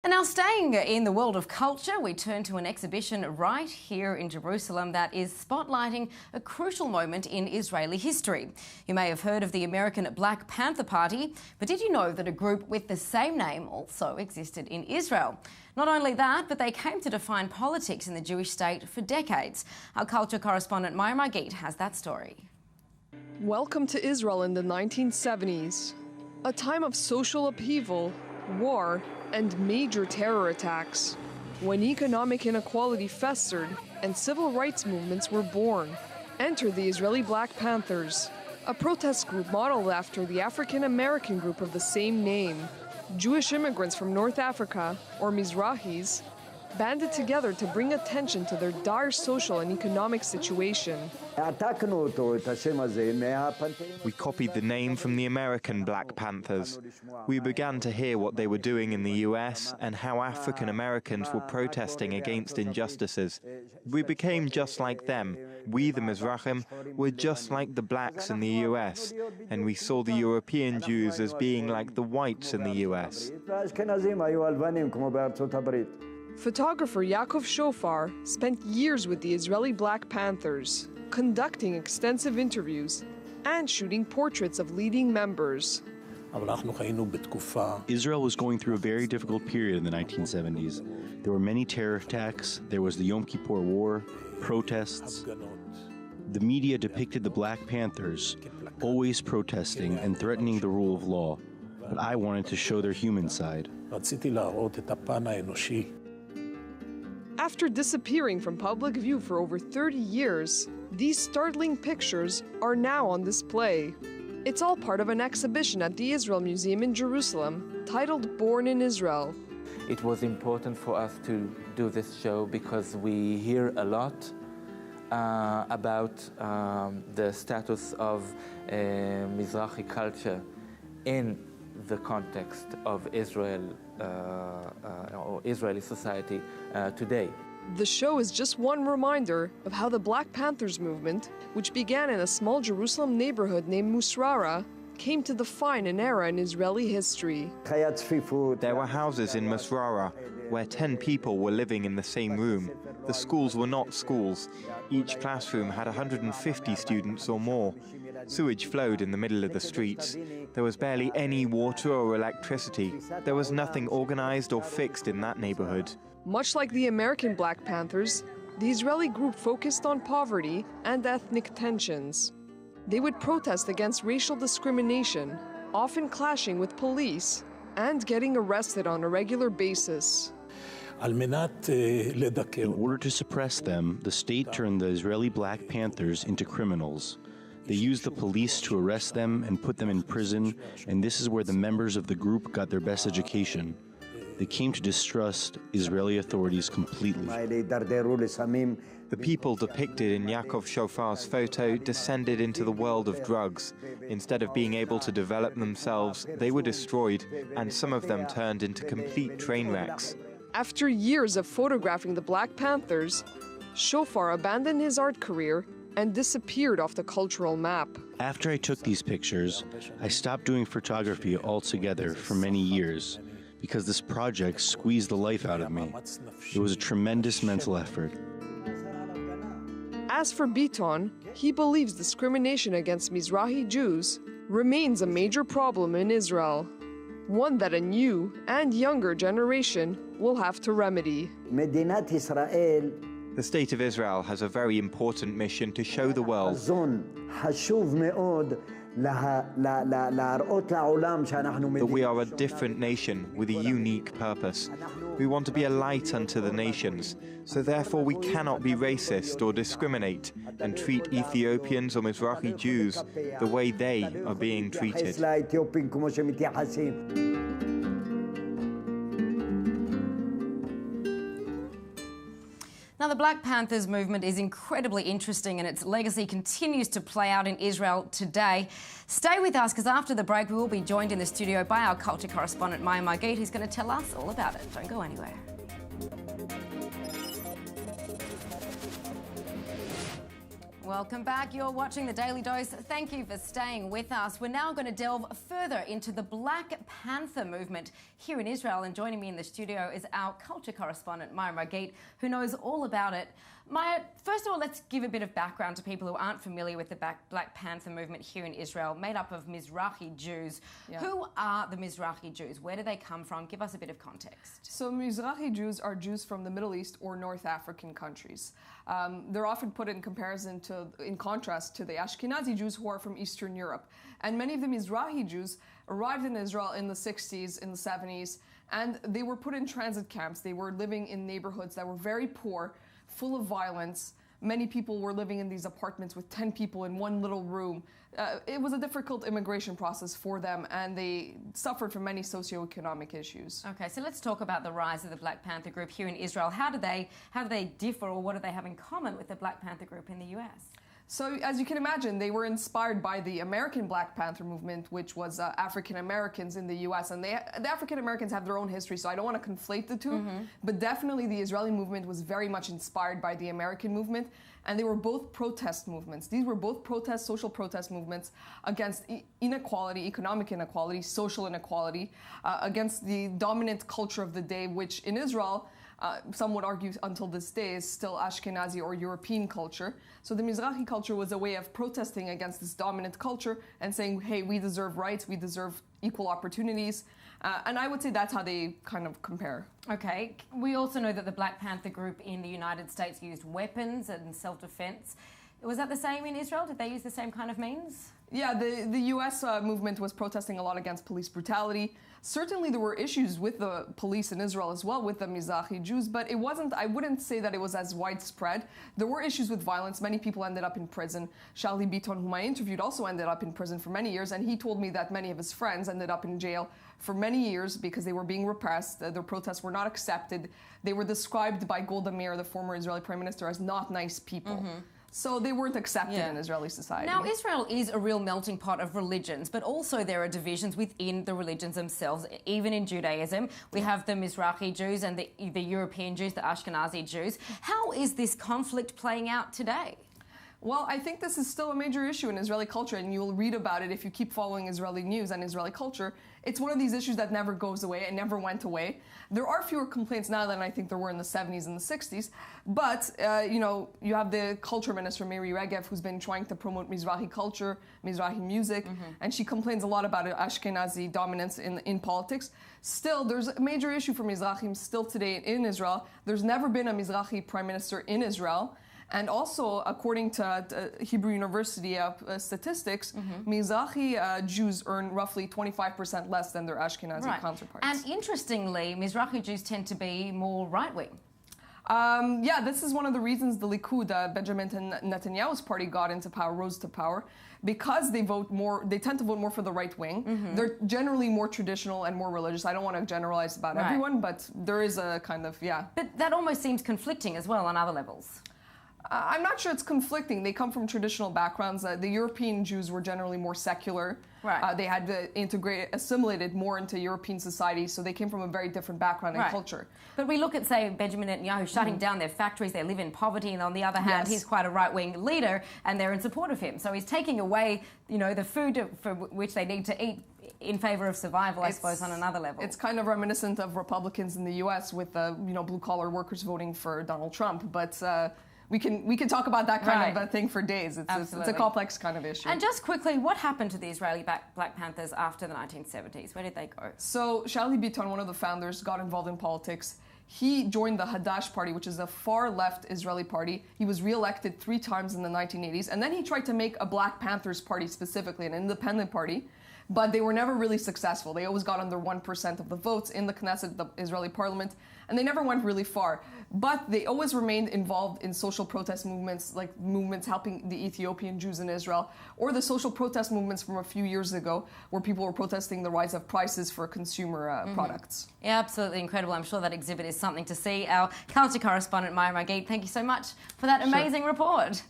And now, staying in the world of culture, we turn to an exhibition right here in Jerusalem that is spotlighting a crucial moment in Israeli history. You may have heard of the American Black Panther Party, but did you know that a group with the same name also existed in Israel? Not only that, but they came to define politics in the Jewish state for decades. Our culture correspondent Maya Margit has that story. Welcome to Israel in the 1970s, a time of social upheaval, war, and major terror attacks, when economic inequality festered and civil rights movements were born. Enter the Israeli Black Panthers, a protest group modeled after the African-American group of the same name. Jewish immigrants from North Africa, or Mizrahis, banded together to bring attention to their dire social and economic situation. We copied the name from the American Black Panthers. We began to hear what they were doing in the US and how African Americans were protesting against injustices. We became just like them. We, the Mizrahim, were just like the blacks in the US, and we saw the European Jews as being like the whites in the US. Photographer Yaakov Shofar spent years with the Israeli Black Panthers, conducting extensive interviews and shooting portraits of leading members. Israel was going through a very difficult period in the 1970s. There were many terror attacks, there was the Yom Kippur War, protests. The media depicted the Black Panthers always protesting and threatening the rule of law, but I wanted to show their human side. After disappearing from public view for over 30 years, these startling pictures are now on display. It's all part of an exhibition at the Israel Museum in Jerusalem titled Born in Israel. It was important for us to do this show because we hear a lot about the status of Mizrahi culture in the context of Israel or Israeli society today. The show is just one reminder of how the Black Panthers movement, which began in a small Jerusalem neighborhood named Musrara, came to define an era in Israeli history. There were houses in Musrara where 10 people were living in the same room. The schools were not schools. Each classroom had 150 students or more. Sewage flowed in the middle of the streets. There was barely any water or electricity. There was nothing organized or fixed in that neighborhood. Much like the American Black Panthers, the Israeli group focused on poverty and ethnic tensions. They would protest against racial discrimination, often clashing with police and getting arrested on a regular basis. In order to suppress them, the state turned the Israeli Black Panthers into criminals. They used the police to arrest them and put them in prison, and this is where the members of the group got their best education. They came to distrust Israeli authorities completely. The people depicted in Yaakov Shofar's photo descended into the world of drugs. Instead of being able to develop themselves, they were destroyed, and some of them turned into complete train wrecks. After years of photographing the Black Panthers, Shofar abandoned his art career and disappeared off the cultural map. After I took these pictures, I stopped doing photography altogether for many years because this project squeezed the life out of me. It was a tremendous mental effort. As for Biton, he believes discrimination against Mizrahi Jews remains a major problem in Israel, one that a new and younger generation will have to remedy. The State of Israel has a very important mission to show the world that we are a different nation with a unique purpose. We want to be a light unto the nations, so therefore we cannot be racist or discriminate and treat Ethiopians or Mizrahi Jews the way they are being treated. Now, the Black Panthers movement is incredibly interesting and its legacy continues to play out in Israel today. Stay with us because after the break we will be joined in the studio by our culture correspondent Maya Margit, who's going to tell us all about it. Don't go anywhere. Welcome back. You're watching The Daily Dose. Thank you for staying with us. We're now going to delve further into the Black Panther movement here in Israel. And joining me in the studio is our culture correspondent, Maya Margit, who knows all about it. Maya, first of all, let's give a bit of background to people who aren't familiar with the Black Panther movement here in Israel, made up of Mizrahi Jews. Yeah. Who are the Mizrahi Jews? Where do they come from? Give us a bit of context. So Mizrahi Jews are Jews from the Middle East or North African countries. They're often put in contrast to the Ashkenazi Jews who are from Eastern Europe. And many of the Mizrahi Jews arrived in Israel in the 60s, in the 70s, and they were put in transit camps. They were living in neighborhoods that were very poor, full of violence. Many people were living in these apartments with 10 people in one little room. It was a difficult immigration process for them, and they suffered from many socioeconomic issues. Okay, so let's talk about the rise of the Black Panther group here in Israel. How do they differ, or what do they have in common with the Black Panther group in the US? So, as you can imagine, they were inspired by the American Black Panther movement, which was African Americans in the U.S. And the African Americans have their own history, so I don't want to conflate the two. Mm-hmm. But definitely the Israeli movement was very much inspired by the American movement. And they were both protest movements. These were both social protest movements against inequality, economic inequality, social inequality, against the dominant culture of the day, which in Israel, some would argue until this day, is still Ashkenazi or European culture. So the Mizrahi culture was a way of protesting against this dominant culture and saying, hey, we deserve rights, we deserve equal opportunities. And I would say that's how they kind of compare. Okay. We also know that the Black Panther group in the United States used weapons and self-defense. Was that the same in Israel? Did they use the same kind of means? Yeah, the U.S. Movement was protesting a lot against police brutality. Certainly there were issues with the police in Israel as well, with the Mizrahi Jews, but I wouldn't say that it was as widespread. There were issues with violence. Many people ended up in prison. Charlie Beaton, whom I interviewed, also ended up in prison for many years, and he told me that many of his friends ended up in jail for many years because they were being repressed. Their protests were not accepted. They were described by Golda Meir, the former Israeli prime minister, as not nice people. Mm-hmm. So they weren't accepted in Israeli society. Now, Israel is a real melting pot of religions, but also there are divisions within the religions themselves. Even in Judaism, we have the Mizrahi Jews and the European Jews, the Ashkenazi Jews. How is this conflict playing out today? Well, I think this is still a major issue in Israeli culture, and you'll read about it if you keep following Israeli news and Israeli culture. It's one of these issues that never goes away. It never went away. There are fewer complaints now than I think there were in the 70s and the 60s. But, you have the culture minister, Miri Regev, who's been trying to promote Mizrahi culture, Mizrahi music, and she complains a lot about Ashkenazi dominance in politics. Still, there's a major issue for Mizrahim still today in Israel. There's never been a Mizrahi prime minister in Israel. And also, according to Hebrew University statistics, Mizrahi Jews earn roughly 25% less than their Ashkenazi counterparts. And interestingly, Mizrahi Jews tend to be more right-wing. This is one of the reasons the Likud, Benjamin Netanyahu's party, rose to power, because they tend to vote more for the right wing. Mm-hmm. They're generally more traditional and more religious. I don't want to generalize about everyone, but there is a kind of, But that almost seems conflicting as well on other levels. I'm not sure it's conflicting. They come from traditional backgrounds. The European Jews were generally more secular. Right. They had assimilated more into European society, so they came from a very different background and culture. But we look at, say, Benjamin Netanyahu shutting down their factories, they live in poverty, and on the other hand, he's quite a right-wing leader, and they're in support of him. So he's taking away, the food for which they need to eat in favor of survival, I suppose, on another level. It's kind of reminiscent of Republicans in the U.S. with, blue-collar workers voting for Donald Trump, but... We can talk about that kind of a thing for days. It's a complex kind of issue. And just quickly, what happened to the Israeli Black Panthers after the 1970s? Where did they go? So Charlie Beaton, one of the founders, got involved in politics. He joined the Hadash party, which is a far-left Israeli party. He was re-elected 3 times in the 1980s. And then he tried to make a Black Panthers party specifically, an independent party. But they were never really successful. They always got under 1% of the votes in the Knesset, the Israeli parliament, and they never went really far. But they always remained involved in social protest movements, like movements helping the Ethiopian Jews in Israel, or the social protest movements from a few years ago, where people were protesting the rise of prices for consumer products. Yeah, absolutely incredible. I'm sure that exhibit is something to see. Our culture correspondent, Maya Margit, thank you so much for that amazing report.